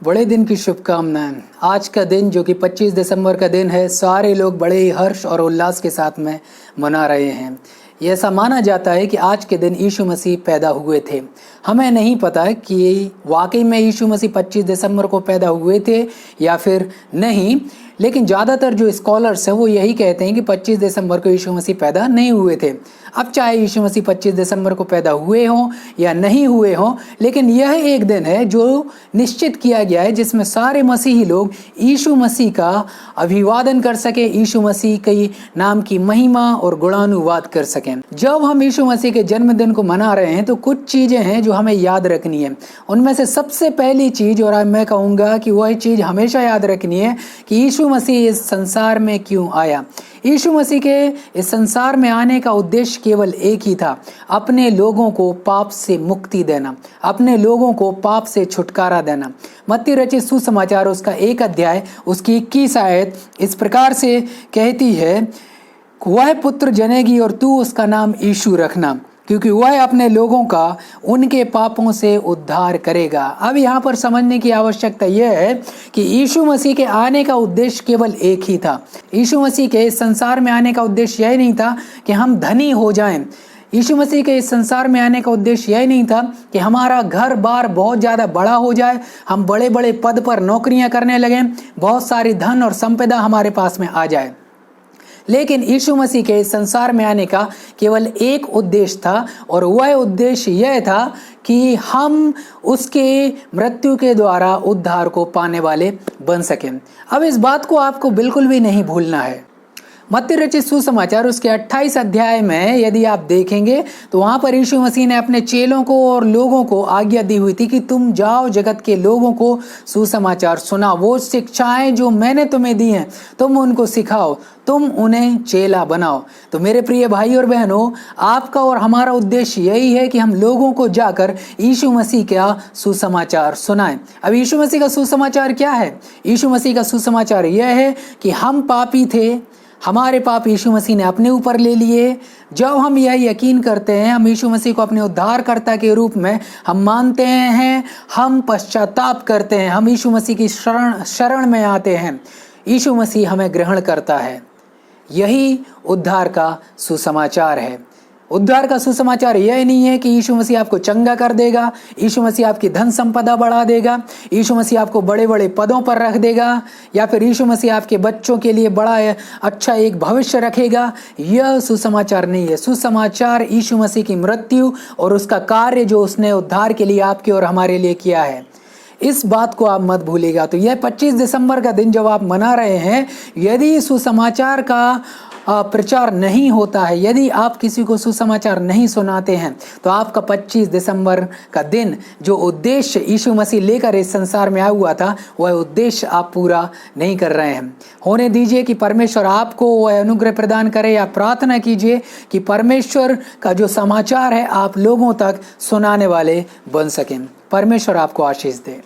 बड़े दिन की शुभकामनाएं। आज का दिन जो कि 25 दिसंबर का दिन है, सारे लोग बड़े ही हर्ष और उल्लास के साथ में मना रहे हैं। ये ऐसा माना जाता है कि आज के दिन यीशु मसीह पैदा हुए थे। हमें नहीं पता कि वाकई में यीशु मसीह 25 दिसंबर को पैदा हुए थे या फिर नहीं, लेकिन ज़्यादातर जो स्कॉलर्स हैं वो यही कहते हैं कि 25 दिसंबर को यीशु मसीह पैदा नहीं हुए थे। अब चाहे यीशु मसीह 25 दिसंबर को पैदा हुए हों या नहीं हुए हों, लेकिन यह एक दिन है जो निश्चित किया गया है जिसमें सारे मसीही लोग यीशु मसीह का अभिवादन कर सके, यीशु मसीह के नाम की महिमा और गुणानुवाद कर सकें। जब हम यीशु मसीह के जन्मदिन को मना रहे हैं तो कुछ चीज़ें हैं जो हमें याद रखनी है। उनमें से सबसे पहली चीज़, और मैं कहूँगा कि वह चीज़ हमेशा याद रखनी है कि यीशु मसीह इस संसार में क्यों आया। यीशु मसीह के इस संसार में आने का उद्देश्य केवल एक ही था, अपने लोगों को पाप से मुक्ति देना, अपने लोगों को पाप से छुटकारा देना। मत्ती रचित सुसमाचार उसका 1 अध्याय उसकी 21 आयत इस प्रकार से कहती है, वह पुत्र जनेगी और तू उसका नाम यीशु रखना, क्योंकि वह अपने लोगों का उनके पापों से उद्धार करेगा। अब यहाँ पर समझने की आवश्यकता यह है कि यीशु मसीह के आने का उद्देश्य केवल एक ही था। यीशु मसीह के इस संसार में आने का उद्देश्य यह नहीं था कि हम धनी हो जाएं। यीशु मसीह के इस संसार में आने का उद्देश्य यह नहीं था कि हमारा घर बार बहुत ज़्यादा बड़ा हो जाए, हम बड़े बड़े पद पर नौकरियां करने लगें, बहुत सारी धन और संपदा हमारे पास में आ जाए। लेकिन यीशु मसीह के संसार में आने का केवल एक उद्देश्य था, और वह उद्देश्य यह था कि हम उसके मृत्यु के द्वारा उद्धार को पाने वाले बन सकें। अब इस बात को आपको बिल्कुल भी नहीं भूलना है। मत्ती रचित सुसमाचार उसके 28 अध्याय में यदि आप देखेंगे तो वहाँ पर यीशु मसीह ने अपने चेलों को और लोगों को आज्ञा दी हुई थी कि तुम जाओ, जगत के लोगों को सुसमाचार सुनाओ। वो शिक्षाएं जो मैंने तुम्हें दी हैं तुम उनको सिखाओ, तुम उन्हें चेला बनाओ। तो मेरे प्रिय भाई और बहनों, आपका और हमारा उद्देश्य यही है कि हम लोगों को जाकर यीशु मसीह का सुसमाचार सुनाएं। अब यीशु मसीह का सुसमाचार क्या है? यीशु मसीह का सुसमाचार यह है कि हम पापी थे, हमारे पाप यीशु मसीह ने अपने ऊपर ले लिए। जब हम यह यकीन करते हैं, हम यीशु मसीह को अपने उद्धारकर्ता के रूप में हम मानते हैं, हम पश्चाताप करते हैं, हम यीशु मसीह की शरण में आते हैं, यीशु मसीह हमें ग्रहण करता है। यही उद्धार का सुसमाचार है। उद्धार का सुसमाचार यह नहीं है कि यीशु मसीह आपको चंगा कर देगा, यीशु मसीह आपकी धन संपदा बढ़ा देगा, यीशु मसीह आपको बड़े बड़े पदों पर रख देगा, या फिर यीशु मसीह आपके बच्चों के लिए बड़ा अच्छा एक भविष्य रखेगा। यह सुसमाचार नहीं है। सुसमाचार यीशु मसीह की मृत्यु और उसका कार्य जो उसने उद्धार के लिए आपके और हमारे लिए किया है, इस बात को आप मत भूलिएगा। तो यह 25 दिसंबर का दिन जब आप मना रहे हैं, यदि सुसमाचार का प्रचार नहीं होता है, यदि आप किसी को सुसमाचार नहीं सुनाते हैं, तो आपका 25 दिसंबर का दिन जो उद्देश्य यीशु मसीह लेकर इस संसार में आया हुआ था, वह उद्देश्य आप पूरा नहीं कर रहे हैं। होने दीजिए कि परमेश्वर आपको वह अनुग्रह प्रदान करे, या प्रार्थना कीजिए कि परमेश्वर का जो समाचार है आप लोगों तक सुनाने वाले बन सकें। परमेश्वर आपको आशीष दे।